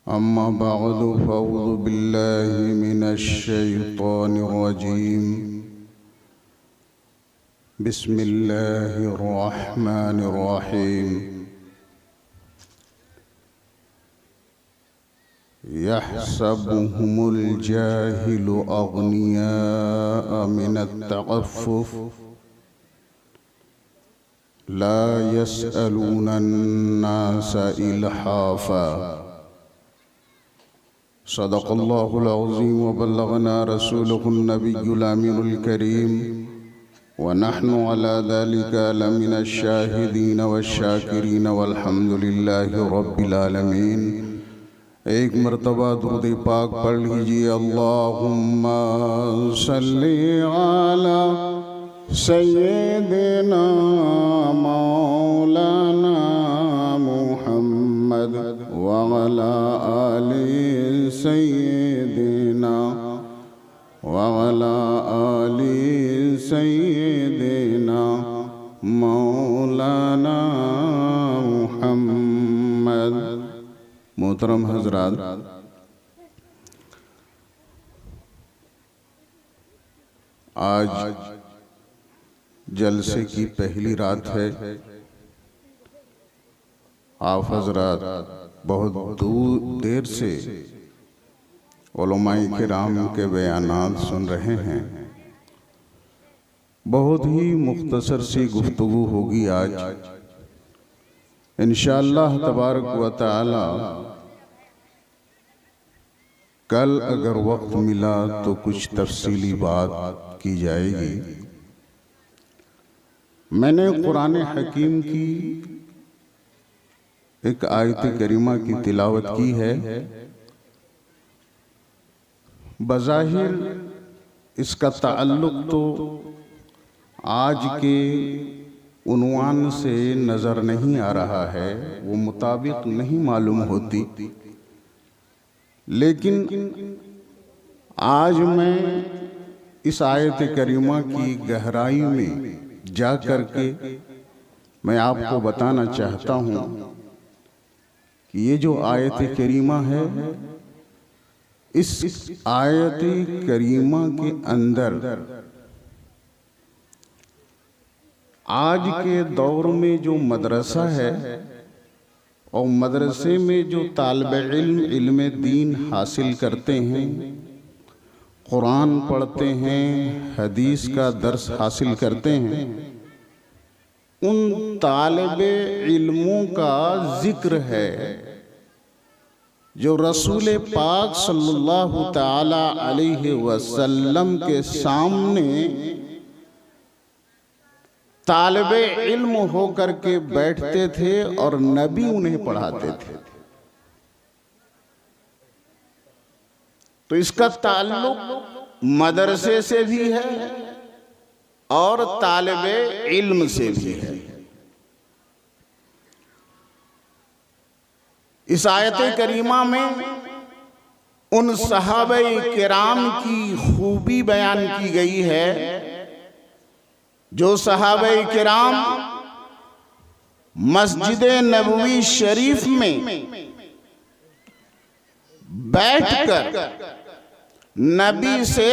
अम्मा बअद फ़अऊज़ु बिल्लाहि मिनश्शैतानिर्रजीम बिस्मिल्लाहिर्रहमानिर्रहीम। यहसबुहुमुल जाहिलु अग़नियाअ मिनत-तअफ़्फ़ुफ़ ला यसअलूना अन्नास इल्हाफ़ा। सदक़ल्लाहुल अज़ीम व बल्लगना रसूलुहुन नबियुल अमीनुल करीम व नहनु अला ज़ालिका लमिनश शाहिदीन वश्शाकिरीन वल्हम्दुलिल्लाहि रब्बिल आलमीन। एक मरतबा दुरूद पाक पढ़ लीजिए। अल्लाहुम्मा सल्लि अला सय्यिदिना मौलाना मुहम्मद व अला आलि सय्यिदिना व अला आलि सय्यिदिना मौलाना मुहम्मद। मोहतरम हज़रात, आज जलसे की पहली रात है। आप हज़रात बहुत देर से उलमाए किराम के बयानात सुन रहे हैं। बहुत ही मुख्तसर सी गुफ्तगू होगी आज इंशाअल्लाह तबारक व तआला। कल अगर वक्त मिला तो कुछ तफसीली बात की जाएगी। मैंने कुरान हकीम की एक आयत करीमा की तिलावत की है। बज़ाहिर इसका ताल्लुक तो आज के उन्वान से नज़र नहीं आ रहा है, वो मुताबिक नहीं मालूम होती, लेकिन आज मैं इस आयत करीमा की गहराई में जा कर के मैं आपको बताना चाहता हूँ कि ये जो आयत करीमा है, इस आयत करीमा के अंदर आज के दौर में जो मदरसा है और मदरसे में जो तालिब इल्म दीन हासिल करते हैं, कुरान पढ़ते हैं, हदीस का दर्स हासिल करते हैं, उन तालिब इल्मों का जिक्र है जो रसूल पाक सल्लल्लाहु ताला अलैहि वसल्लम के सामने तालिब इल्म होकर के बैठते थे और नबी उन्हें पढ़ाते थे। तो इसका ताल्लुक मदरसे से भी है और तालिब इल्म से भी है। इस आयत करीमा में उन सहाबे किराम की खूबी बयान की गई है जो सहाबे किराम मस्जिद नबवी शरीफ में बैठकर नबी से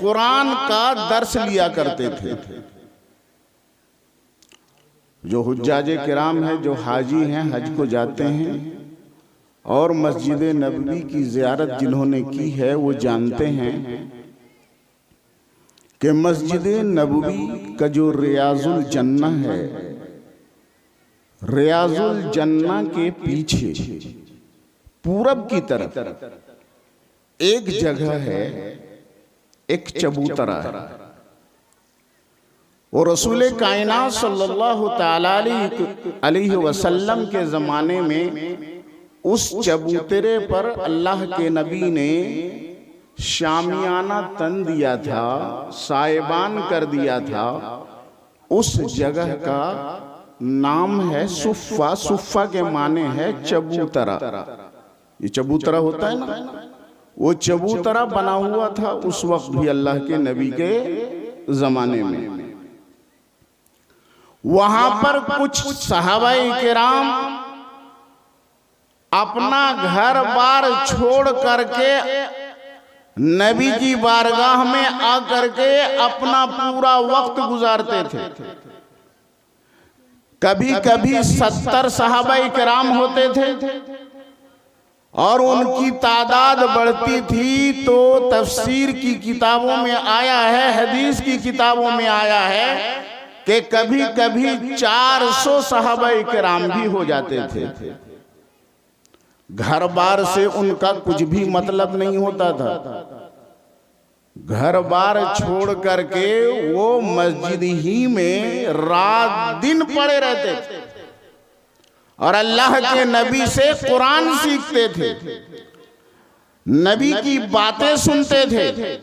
कुरान का दर्स लिया करते थे। जो हुज्जाज किराम है, जो हाजी हैं, हज को जाते हैं और मस्जिद नबवी की ज़ियारत जिन्होंने की है वो जानते हैं कि मस्जिद नबवी का जो रियाजुल जन्ना है, रियाजुल जन्ना के पीछे पूरब की तरफ एक जगह है, एक चबूतरा है। वो रसूल कायनात सल्लल्लाहु ताला अलैहि वसल्लम के ज़माने में उस चबूतरे पर अल्लाह के नबी ने शामियाना तन दिया था, साइबान कर दिया था। उस जगह का नाम है सुफ़ा। सुफ़ा के माने है चबूतरा। ये चबूतरा होता है ना, वो चबूतरा बना हुआ था उस वक्त भी अल्लाह के नबी के ज़माने में। वहां पर कुछ सहाबाए किराम अपना घर बार छोड़ करके नबी की बारगाह में आकर के अपना पूरा वक्त गुजारते थे। कभी कभी 70 सहाबाए किराम होते थे और उनकी तादाद बढ़ती थी। तो तफसीर की किताबों में आया है, हदीस की किताबों में आया है कि कभी कभी 400 सहाबाए किराम भी हो जाते थे। घर बार से उनका कुछ भी मतलब नहीं होता था। घर बार छोड़ करके वो मस्जिद ही में रात दिन पड़े रहते थे और अल्लाह के नबी से कुरान सीखते थे, नबी की बातें सुनते थे।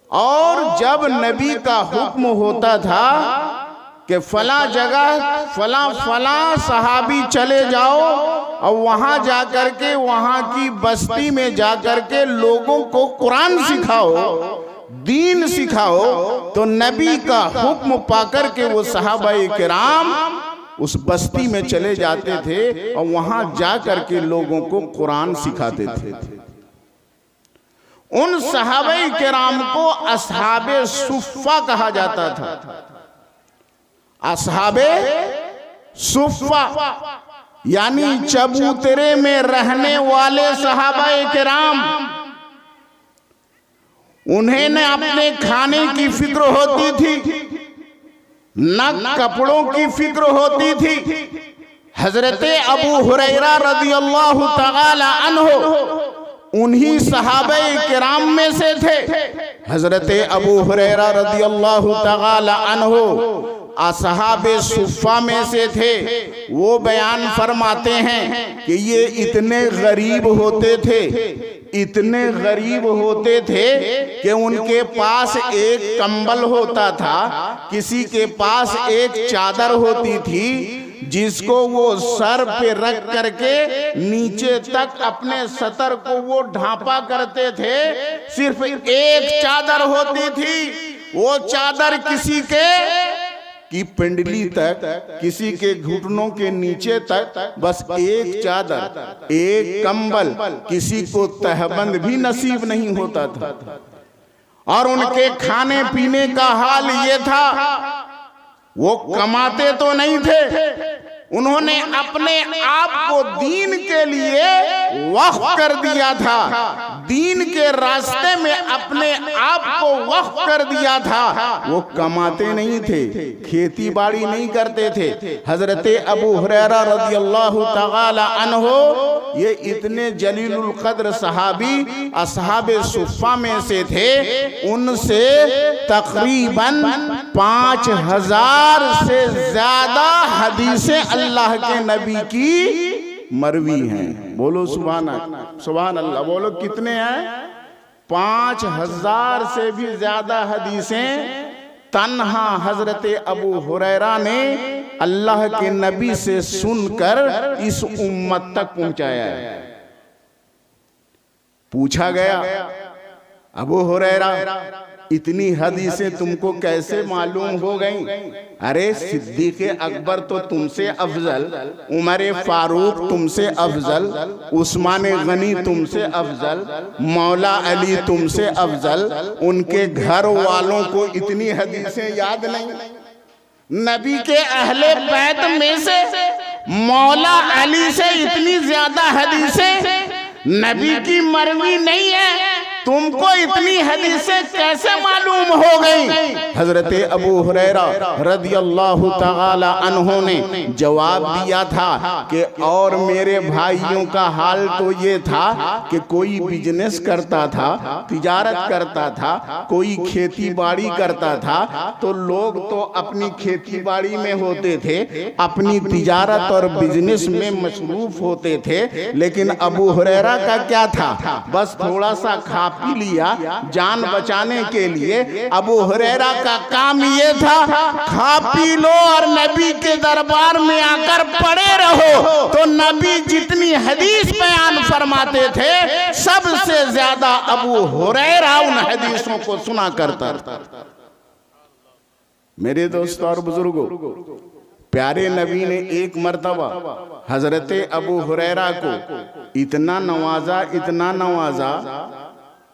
और जब नबी का हुक्म होता था कि फला जगह फला सहाबी चले जाओ और वहां जाकर के वहां की बस्ती में जाकर के लोगों को कुरान सिखाओ, दीन सिखाओ, तो नबी का हुक्म पाकर के वो सहाबाए किराम उस बस्ती में चले जाते थे और वहां जाकर के लोगों को कुरान सिखाते थे। उन सहाबाए किराम को असहाबे सुफ़्फ़ा कहा जाता था। असहाबे सुफ़्फ़ा यानी चबूतरे में रहने वाले सहाबाए किराम। उन्हें न अपने खाने की फिक्र होती थी, न कपड़ों की फिक्र होती थी। हजरत अबू हुरैरा रज़ियल्लाहु तआला अन्हु उन्हीं सहाबाए किराम में से थे। हजरत अबू हुरैरा रज़ियल्लाहु तआला अन्हु असहाबे सुफ़्फ़ा में से थे। वो बयान फरमाते हैं कि ये इतने गरीब होते थे, इतने गरीब होते थे कि उनके पास एक कंबल होता था, किसी के पास एक चादर होती थी जिसको वो सर पे रख करके नीचे तक अपने सतर को वो ढांपा करते थे। सिर्फ एक चादर होती थी, वो चादर किसी के की पिंडली तक, किसी के घुटनों के नीचे तक, बस एक चादर, एक कंबल, किसी को तहबंद भी नसीब नहीं होता था। और उनके खाने पीने का हाल ये था, वो कमाते तो नहीं थे, उन्होंने अपने आप को दीन के लिए वक्फ कर दिया था, दीन के रास्ते में अपने आप को वक्फ कर दिया था। वो कमाते नहीं थे, खेती बाड़ी नहीं करते थे। हजरत अबू हुरैरा रज़ियल्लाहु तआला अन्हु ये इतने जलीलुल क़द्र सहाबी असहाबे सुफ़्फ़ा में से थे। उनसे तकरीबन 5000 से ज्यादा हदीसें अल्लाह के नबी की मरवी हैं। बोलो सुभान अल्लाह। बोलो कितने हैं? 5000 से भी ज्यादा हदीसें तन्हा हजरत अबू हुरैरा ने अल्लाह के नबी से सुनकर इस उम्मत तक पहुंचाया है। पूछा गया, अबू हुरैरा इतनी हदीसें तुमको कैसे मालूम हो गई? अरे सिद्दीक़ अकबर तो तुमसे अफजल, उमर फारूक तुमसे अफजल, उस्मान गनी तुमसे अफजल, मौला अली तुमसे अफजल, उनके घर वालों को इतनी हदीसें याद नहीं? नबी के अहले बैत में से मौला अली से इतनी ज्यादा हदीसें नबी की मरवी नहीं है, तुमको इतनी हदीसें कैसे मालूम हो गई? हजरत अबू हुरैरा रज़ियल्लाहु तआला अन्हु ने जवाब दिया था कि और मेरे भाइयों का हाल तो ये था कि कोई बिजनेस करता था, तिजारत करता था, कोई खेती बाड़ी करता था, तो लोग तो अपनी खेती बाड़ी में होते थे, अपनी तिजारत और बिजनेस में मसरूफ होते थे। लेकिन अबू हुरैरा का क्या था? बस थोड़ा सा खा पी लिया जान बचाने के लिए। अबू हुरैरा का काम ये था, खा पी लो और नबी के दरबार में आकर पड़े रहो। तो नबी जितनी हदीस बयान फरमाते थे, सबसे ज्यादा अबू हुरैरा उन हदीसों को सुना करता था। मेरे दोस्तों और बुजुर्गों, प्यारे नबी ने एक मर्तबा हजरत अबू हुरैरा को इतना नवाजा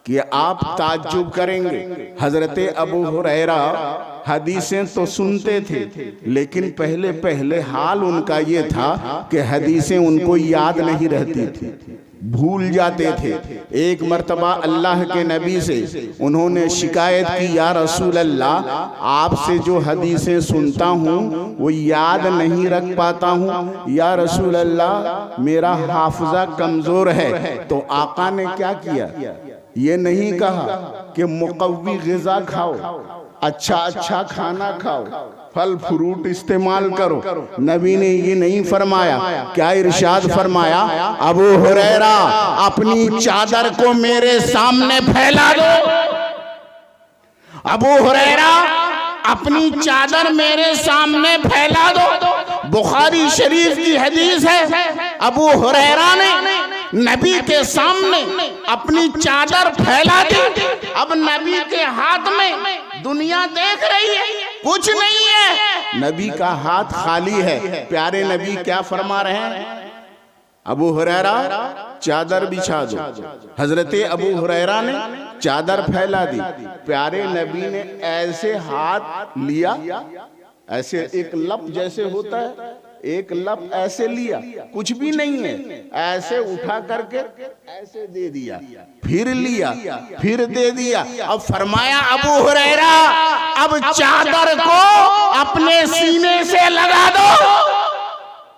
कि आप ताज्जुब करेंगे। हजरत अबू हुरैरा हदीसें तो सुनते थे, लेकिन पहले पहले हाल उनका ये था कि हदीसें उनको याद नहीं रहती थी, भूल जाते थे। एक मर्तबा अल्लाह के नबी से उन्होंने शिकायत की, या रसूल अल्लाह, आपसे जो हदीसें सुनता हूँ वो याद नहीं रख पाता हूँ। या रसूल अल्लाह, मेरा हाफजा कमजोर है। तो आका ने क्या किया? ये नहीं कहा कि मुकव्वी ग़िज़ा खाओ, अच्छा खाना खाओ, फल फ्रूट इस्तेमाल करो। नबी ने ये नहीं फरमाया। क्या इरशाद फरमाया? अबू हुरैरा, अपनी चादर को मेरे सामने फैला दो। अबू हुरैरा, अपनी चादर मेरे सामने फैला दो। बुखारी शरीफ की हदीस है, अबू हुरैरा ने नबी के सामने अपनी चादर फैला दी। अब नबी के हाथ में दुनिया देख रही है, कुछ नहीं है, नबी का हाथ खाली है। प्यारे नबी क्या फरमा रहे हैं? अबू हुरैरा, चादर बिछा दो। हजरत अबू हुरैरा ने चादर फैला दी। प्यारे नबी ने ऐसे हाथ लिया, ऐसे एक लप जैसे होता है, एक लप ऐसे लिया, कुछ भी नहीं है, ऐसे उठा करके ऐसे दे दिया, फिर लिया, फिर दे दिया। अब फरमाया, अबू हुरैरा, अब चादर को अपने सीने से लगा दो।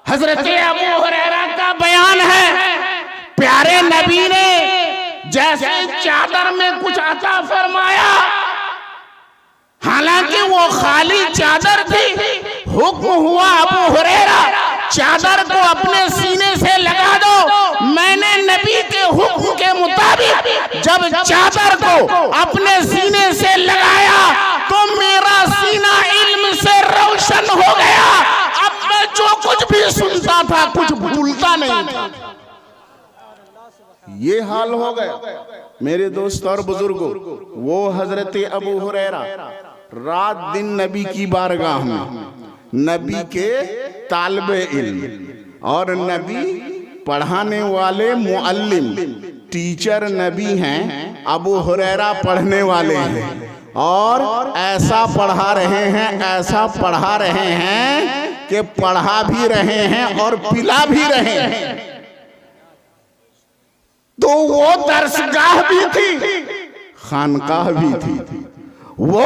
हजरत अबू हुरैरा का बयान है, प्यारे नबी ने जैसे चादर में कुछ अता फरमाया, हालांकि वो खाली चादर थी, हुक्म हुआ, अबू हुरैरा, चादर को अपने सीने से लगा दो। मैंने नबी के हुक्म के मुताबिक जब चादर को अपने सीने से लगाया तो मेरा सीना इल्म से रोशन हो गया। अब मैं जो कुछ भी सुनता था कुछ भूलता नहीं था। ये हाल हो गया मेरे दोस्त और बुजुर्गों। वो हजरत अबू हुरैरा रात दिन नबी की बारगाह में, नबी के तालिबे इल्म और नबी पढ़ाने वाले मुअल्लिम, टीचर नबी हैं। अबू हुरैरा पढ़ने वाले हैं और ऐसा पढ़ा रहे हैं कि पढ़ा भी रहे हैं और पिला भी रहे हैं। तो वो दरसगाह भी थी, खानकाह भी थी, वो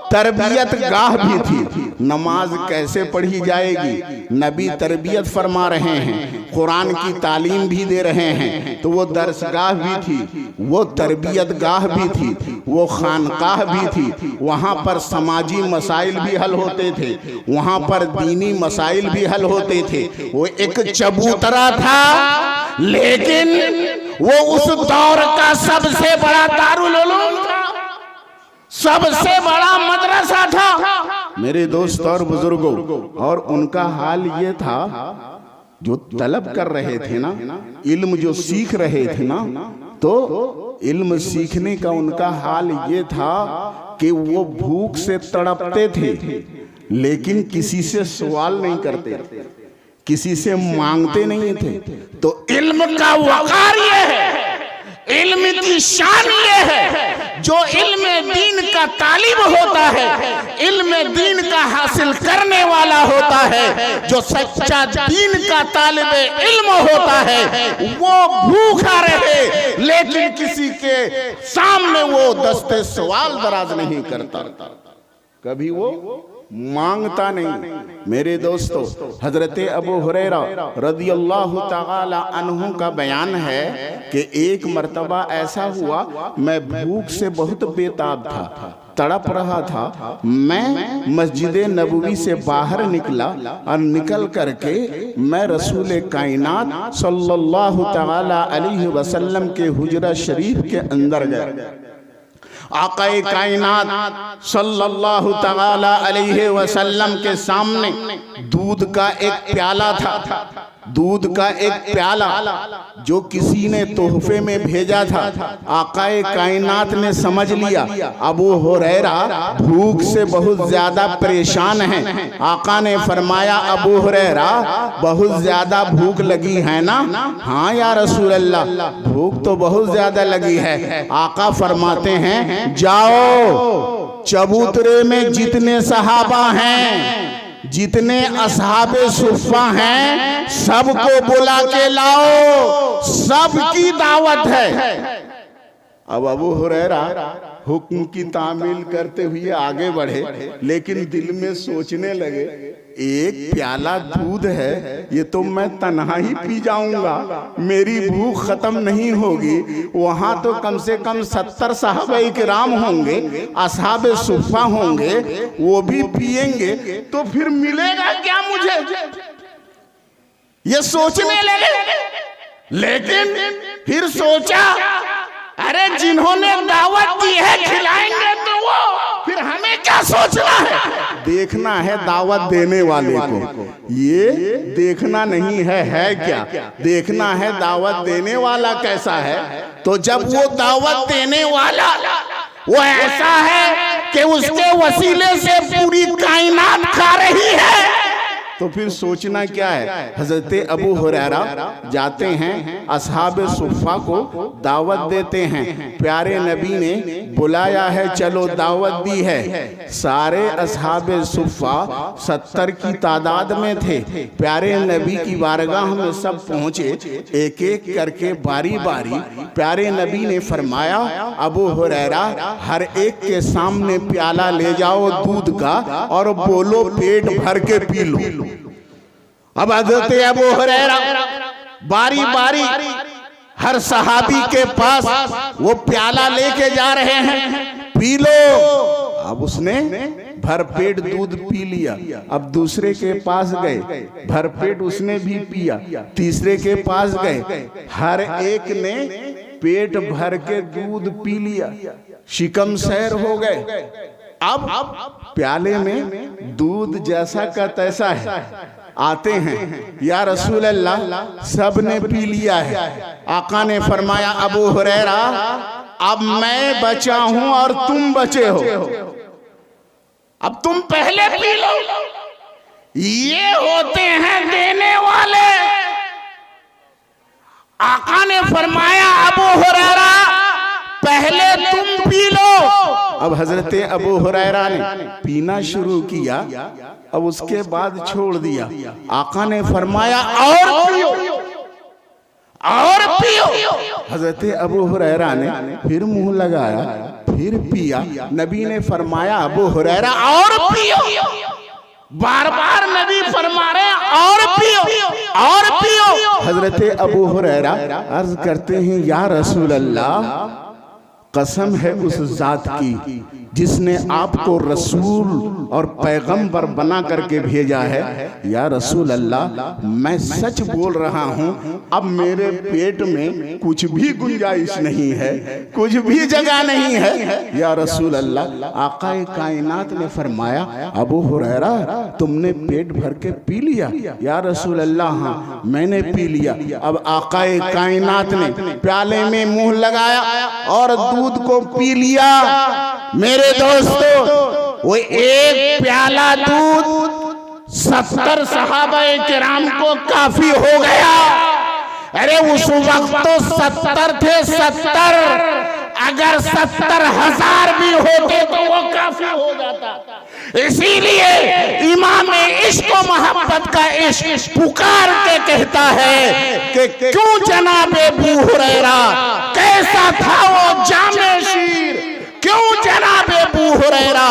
तरबियत गाह भी थी। नमाज कैसे पढ़ी जाएगी, नबी तरबियत फरमा रहे हैं, कुरान की तालीम भी दे रहे हैं। तो वो दरसगाह भी थी, वो तरबियत गाह भी थी, वो खानकाह भी थी। वहाँ पर समाजी मसाइल भी हल होते थे, वहाँ पर दीनी मसाइल भी हल होते थे। वो एक चबूतरा था, लेकिन वो उस दौर का सबसे बड़ा दारुल उलूम था, सबसे बड़ा मदरसा था मेरे दोस्त और बुजुर्गों। और उनका हाल ये था, जो तलब कर रहे थे ना, इल्म जो सीख रहे थे ना, तो इल्म सीखने का उनका हाल ये था कि वो भूख से तड़पते थे, लेकिन किसी से सवाल नहीं करते, किसी से मांगते नहीं थे। तो इल्म का वकार ये है, इल्म की शान ये है, जो इल्म दीन का तालिब होता है, इल्म दीन का हासिल करने वाला होता है, जो सच्चा दीन का तालिब इल्म होता है, वो भूखा रहे लेकिन किसी के सामने वो दस्ते सवाल दराज नहीं करता, कभी वो मांगता नहीं। मेरे दोस्तों, हजरत अबू हुरैरा रदियल्लाहु ताला अन्हु का बयान है कि एक मर्तबा ऐसा हुआ, मैं भूख से बहुत बेताब था, तड़प रहा था। मैं मस्जिद नबवी से बाहर निकला और निकल करके मैं रसूल कायनात सल्लल्लाहु ताला अलैहि वसल्लम के हुजरा शरीफ के अंदर गया। आकाए कायनात सल्लल्लाहु ताला अलैहि वसल्लम के सामने दूध का एक प्याला था। दूध का एक प्याला जो किसी ने तोहफे में भेजा था। आकाए कायनात ने समझ लिया अबू हुरैरा भूख से बहुत ज्यादा परेशान हैं। आका ने फरमाया अबू हुरैरा बहुत ज्यादा भूख लगी है ना? हाँ या रसूल अल्लाह, भूख तो बहुत ज्यादा लगी है। आका फरमाते हैं जाओ चबूतरे में जितने सहाबा हैं, जितने असहाबे सुफ़ा हैं, सबको बुला के लाओ, सबकी दावत है। अब अबू हुरैरा हुक्म की तामील करते हुए आगे बढ़े, लेकिन दिल में सोचने लगे एक प्याला दूध है, ये तो मैं तन्हा ही पी जाऊंगा, मेरी भूख खत्म नहीं होगी। वहां तो कम से कम 70 सहाबा किराम होंगे, असहाबे सुफ़ा होंगे, वो भी पिएंगे, तो फिर मिलेगा क्या मुझे? ये सोचने लगे। लेकिन फिर सोचा अरे जिन्होंने दावत दी है खिलाएंगे तो वो, फिर हमें क्या सोचना है? देखना है दावत देने वाले को, ये देखना नहीं है क्या? देखना है दावत देने वाला कैसा है। तो जब वो दावत देने वाला वो ऐसा है कि उसके वसीले से पूरी कायनात खा रही है, तो फिर सोचना क्या है। हजरत अबू हुरैरा जाते हैं, असहाबे सुफ़ा को दावत देते हैं। प्यारे नबी ने बुलाया है, चलो दावत दी है। सारे असहाबे सुफ़ा 70 की तादाद में थे। प्यारे नबी की बारगाह में सब पहुंचे, एक एक करके बारी बारी। प्यारे नबी ने फरमाया अबू हुरैरा हर एक के सामने प्याला ले जाओ दूध का और बोलो पेट भर के पी लो। अब हज़रत अबू हुरैरा बारी बारी हर सहाबी के पास वो प्याला लेके जा रहे हैं, पी लो। अब उसने भरपेट दूध पी लिया। अब दूसरे के पास गए, भरपेट उसने भी पिया। तीसरे के पास गए, हर एक ने पेट भर के दूध पी लिया, शिकम सैर हो गए। अब प्याले में दूध जैसा का तैसा है। आते हैं या रसूल अल्लाह, सब ने पी लिया है। आका ने फरमाया अबू हुरैरा अब मैं बचा हूं और तुम बचे हो, अब तुम पहले पी लो। ये होते हैं देने वाले। आका ने फरमाया अबू हुरैरा पहले तुम पी लो। अब हजरत अबू हुरैरा ने पीना शुरू किया, अब उसके बाद छोड़ दिया। आका ने फरमाया और पियो, और पियो। हजरत अबू हुरैरा ने फिर मुंह लगाया, फिर पिया। नबी ने फरमाया अबू हुरैरा और पियो। बार बार नबी फरमा रहे और पियो, और पियो। हजरत अबू हुरैरा अर्ज करते हैं या रसूल अल्लाह, कसम है उस जात की जिसने आपको रसूल और पैगंबर बना करके भेजा है। या रसूल अल्लाह मैं सच बोल रहा हूँ, अब मेरे पेट में कुछ भी गुंजाइश नहीं है, कुछ भी जगह नहीं है। या रसूल अल्लाह, आकाए कायनात ने फरमाया अबू हुरैरा तुमने पेट भर के पी लिया? या रसूल अल्लाह हाँ मैंने पी लिया। अब आकाए कायनात ने प्याले में मुंह लगाया और दूध को पी लिया। मेरे दोस्तों वो एक प्याला दूध 70 सहाबाए किराम को काफी हो गया। अरे उस वक्त तो 70 थे, 70। अगर 70,000 भी होते तो वो काफी हो जाता। इसीलिए इमाम इश्क व मोहब्बत का इश्क पुकार के कहता है कि क्यों जनाबे अबू हुरैरा कैसा था वो जामे शीर, क्यों जनाबे अबू हुरैरा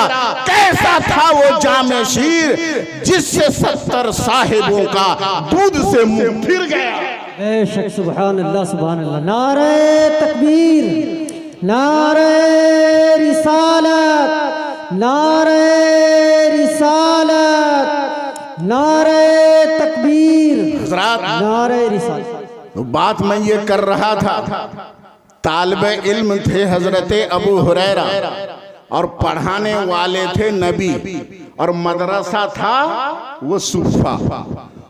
कैसा था वो जामे शीर जिससे 70 साहिबों का दूध से मुंह फिर गया। बेशक सुभान अल्लाह, सुभान अल्लाह। नारे तकबीर, नारे रिसालत, नारे रिसालत, नारे तकबीर, नारे रिसालत। तो बात मैं ये कर रहा था, तालिबे इल्म थे हजरत अबू हुरैरा और पढ़ाने वाले थे नबी, और मदरसा था वो सुफ़ा।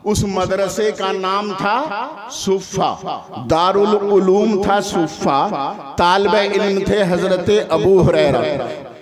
उस मदरसे का नाम था सुफ़ा, दारुल उलूम था सुफ़ा। तालिबे इल्म थे हजरत अबू हुरैरा,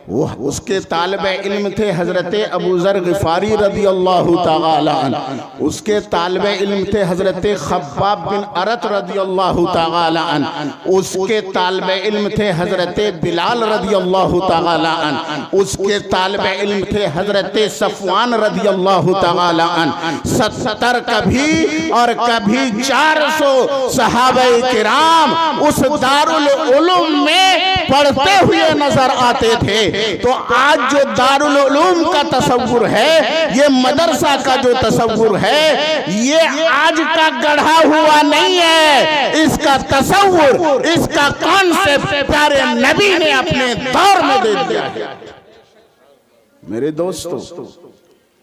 वो उसके तालिबे इल्म थे हजरत अबू ज़र ग़िफ़ारी रज़ी अल्लाहु तआला अन्हु, उसके तालिबे इल्म थे हजरत खब्बाब बिन अरत रज़ी अल्लाहु तआला अन्हु, उसके तालिबे इल्म थे हजरत बिलाल रज़ी अल्लाहु तआला अन्हु, उसके तालिबे इल्म थे हजरत सफ़वान रज़ी अल्लाहु तआला अन्हु। 70 कभी और कभी 400 सहाबाए किराम उस दारुल उलूम में पढ़ते हुए नजर आते थे। तो आज जो दारुल उलूम का तसव्वुर है, ये मदरसा का जो तसव्वुर है, ये आज का गढ़ा हुआ नहीं है। इसका तसव्वुर, इसका कॉन्सेप्ट प्यारे नबी ने अपने दौर में दे दिया है। मेरे दोस्तों,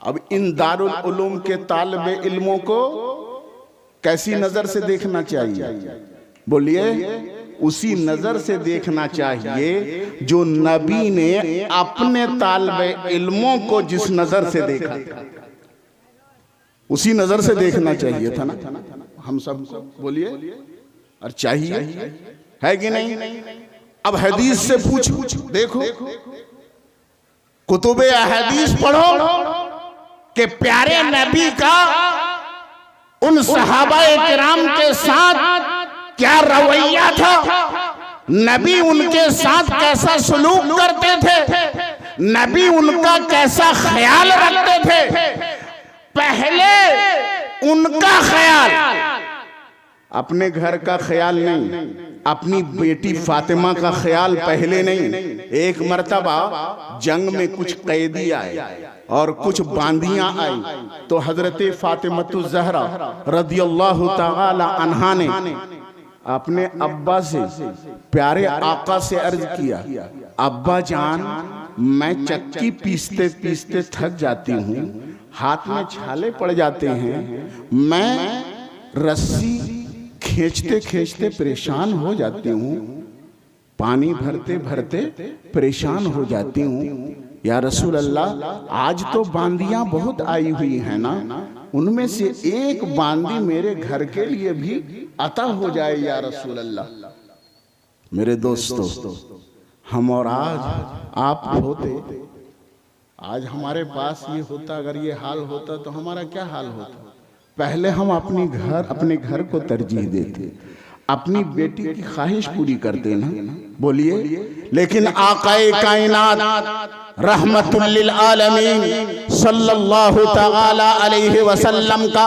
अब इन दारुल उलूम के तालिबे इल्मों को कैसी नजर से देखना चाहिए? बोलिए। उसी नजर से देखना चाहिए जो नबी ने अपने तालिबे इल्मों को जिस नजर से देखा था, उसी नजर से देखना चाहिए था ना हम सबको। बोलिए। और चाहिए है कि नहीं? अब हदीस से पूछ देखो, कुतुबे हदीस पढ़ो कि प्यारे नबी का उन सहाबाए किराम के साथ क्या रवैया था, नबी उनके साथ कैसा सलूक करते थे, नबी उनका कैसा ख्याल रखते थे। पहले उनका ख्याल, अपने घर का ख्याल नहीं, अपनी बेटी फातिमा का ख्याल पहले नहीं। एक मर्तबा जंग में कुछ कैदी आए और कुछ बांदियां आई, तो हजरत फातिमतु ज़हरा रज़ियल्लाहु तआला अन्हा ने अपने अब्बा से, प्यारे आका से अर्ज किया, अब्बा जान, मैं चक्की पीसते पीसते थक जाती हूँ, हाथ में छाले पड़ जाते हैं, मैं रस्सी खींचते खींचते परेशान हो जाती हूँ, पानी भरते भरते परेशान हो जाती हूँ। या रसूल अल्लाह, आज तो बांदियां बहुत आई हुई है ना, उनमें से एक बांदी मेरे घर के लिए भी अता हो जाए या रसूल अल्लाह। मेरे दोस्तों, हम और आज आप होते, आज हमारे पास ये होता, अगर ये हाल होता तो हमारा क्या हाल होता? पहले हम अपने घर को तरजीह देते, अपनी बेटी की ख्वाहिश पूरी करते ना। बोलिए। लेकिन आकाए कायनात रहमतुल लिल आलमीन सल्लल्लाहु तआला अलैहि वसल्लम का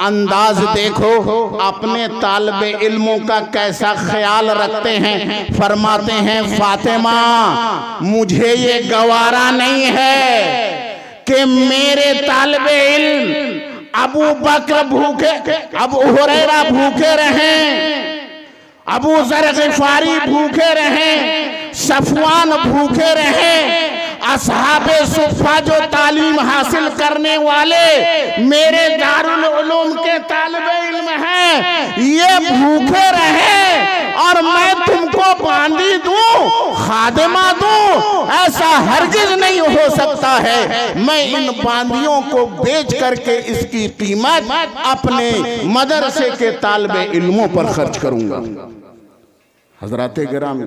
अंदाज देखो, अपने तालिबे इल्मों का कैसा ख्याल रखते हैं। फरमाते हैं, फातिमा, मुझे ये गवारा नहीं है कि मेरे तालिबे इल्म अबू बकर भूखे, अबू हुरैरा भूखे रहें, अबू ज़र ग़िफ़ारी भूखे रहें, सफ़वान भूखे रहें, असहाबे सुफ़ा जो तालीम हासिल करने वाले मेरे दारुल उलूम के तालिबे इल्म हैं, ये भूखे रहें और मैं तुमको बांदी दूं, खादिमा दूं, ऐसा हरगिज नहीं हो सकता है। मैं इन बांदियों को बेच करके इसकी कीमत अपने मदरसे के तालिबे इल्मों पर खर्च करूंगा। हज़राते गिरामी,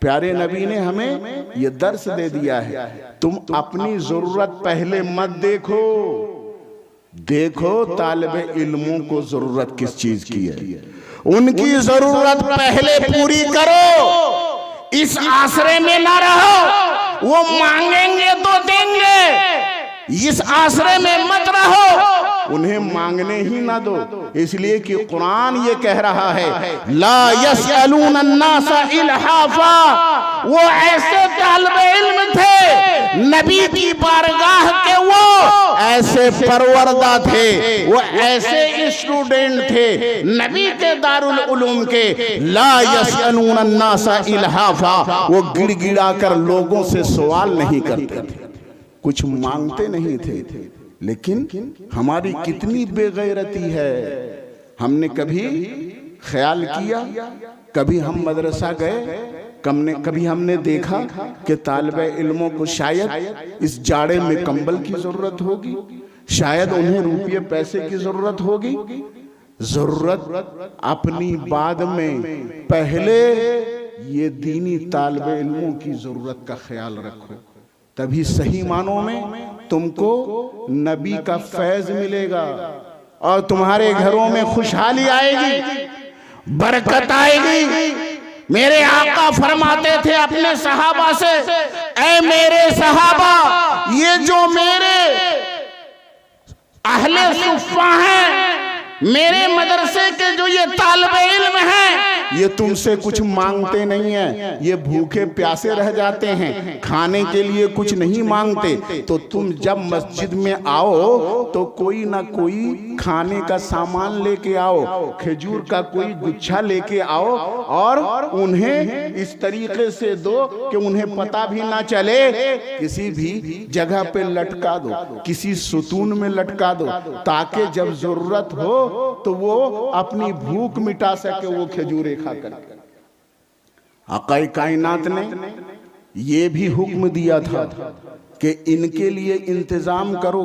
प्यारे नबी ने हमें ये दर्स दे दिया है, तुम अपनी जरूरत पहले मत देखो, देखो तालिबे इल्मों को जरूरत किस चीज की है, उनकी जरूरत पहले पूरी करो। इस आसरे में ना रहो, वो मांगेंगे तो देंगे, इस आसरे में मत रहो, उन्हें मांगने ही ना दो। इसलिए कि कुरान ये कह रहा है, ला यसअलून अन्नासा इल्हाफा, वो ऐसे तालिबे इल्म थे, नबी की बारगाह के वो ऐसे परवरदा थे, वो ऐसे स्टूडेंट थे नबी के दारुल उलूम के, ला यसअलून अन्नासा इल्हाफा, वो गिड़गिड़ा कर लोगों से सवाल नहीं करते थे, कुछ मांगते नहीं थे। लेकिन हमारी कितनी बेगैरती है, हमने कभी ख्याल किया, कभी हम मदरसा गए, कभी हमने देखा कि तालिबे इल्मों को शायद इस जाड़े में कंबल की जरूरत होगी, शायद उन्हें रुपये पैसे की जरूरत होगी, जरूरत अपनी बाद में, पहले ये दीनी तालिबे इल्मों की जरूरत का ख्याल रखो, तभी सही मानों में तुमको नबी का फैज मिलेगा और तुम्हारे घरों में खुशहाली आएगी, बरकत आएगी। मेरे आका फरमाते थे अपने सहाबा से, ऐ मेरे सहाबा, ये जो मेरे अहले सुफ़ा हैं, मेरे मदरसे के जो ये तालिबे इल्म हैं, ये तुमसे कुछ मांगते नहीं है, ये भूखे प्यासे रह जाते हैं, खाने के लिए कुछ नहीं मांगते। तो तुम जब मस्जिद में आओ तो कोई ना कोई खाने का सामान लेके आओ, खजूर का कोई गुच्छा लेके आओ और उन्हें इस तरीके से दो कि उन्हें पता भी ना चले, किसी भी जगह पे लटका दो, किसी सुतून में लटका दो, ताकि जब जरूरत हो तो वो अपनी भूख मिटा सके वो खजूरें खाकर। आक़ाए कायनात ने ये भी हुक्म दिया था कि इनके लिए इंतजाम करो,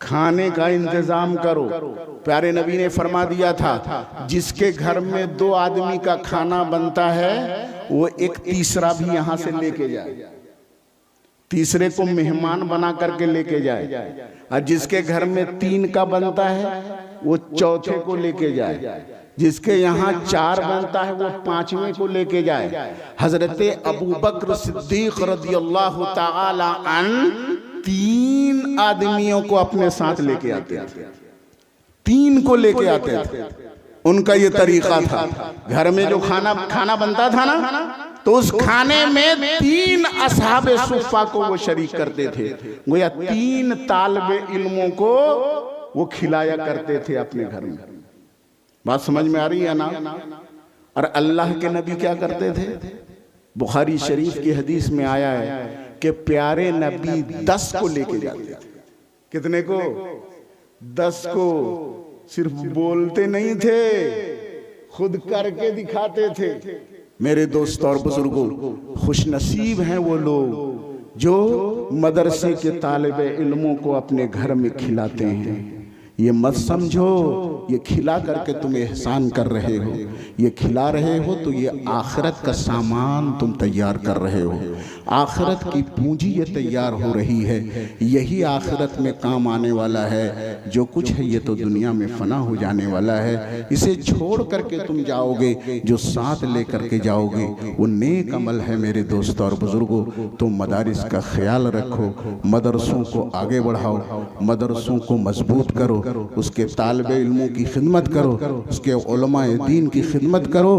खाने का इंतजाम करो। प्यारे नबी ने फरमा दिया था, जिसके घर में 2 आदमी का खाना बनता है वो एक तीसरा भी यहां से लेके जाए, तीसरे को मेहमान बना करके लेके जाए, और जिसके घर में 3 का बनता है वो चौथे को लेके जाए, जिसके यहाँ 4 बनता है वो 5वें को लेके जाए। हजरत अबू बकर सिद्दीक रज़ियल्लाहु ताला अन्हु 3 आदमियों को अपने साथ लेके आते थे, 3 को लेके आते थे। उनका ये तरीका था, घर में जो खाना बनता था ना, तो उस खाने में 3 असहाबे सुफ़ा को वो शरीक करते थे, गोया 3 तालिबे इल्मों को वो खिलाया करते थे अपने घर में। बात समझ में आ रही है ना? और अल्लाह के नबी क्या करते थे? बुखारी शरीफ की हदीस में आया है कि प्यारे नबी 10 को लेके जाते थे। कितने को? 10 को। सिर्फ बोलते नहीं थे, खुद करके दिखाते थे। मेरे दोस्तों और बुजुर्गों, खुशनसीब हैं वो लोग जो मदरसे के तालिबे इल्मों को अपने घर में खिलाते हैं। ये मत समझो ये खिला करके तुम एहसान कर रहे हो, ये खिला रहे हो तो ये आखिरत का सामान तुम तैयार कर रहे हो, आखिरत की पूंजी ये तैयार हो रही है, यही आखिरत में काम आने वाला है। जो कुछ है ये तो दुनिया में फना हो जाने वाला है, इसे छोड़ करके तुम जाओगे, जो साथ लेकर के जाओगे वो नेक अमल है। मेरे दोस्तों और बुजुर्गों, तुम मदारिस का ख्याल रखो, मदरसों को आगे बढ़ाओ, मदरसों को मजबूत करो, उसके तालिबे इल्मों की खिदमत करो, उसके उलमाए दीन की खिदमत करो,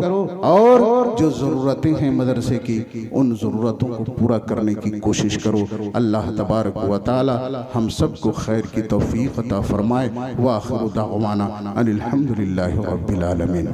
और जो ज़रूरतें हैं मदरसे की उन ज़रूरतों को पूरा करने की कोशिश करो। अल्लाह तबारक व तआला हम सबको खैर की तौफीक अता फरमाए। व आखिरु दाअवाना अनिल हम्दुलिल्लाहि रब्बिल आलमीन।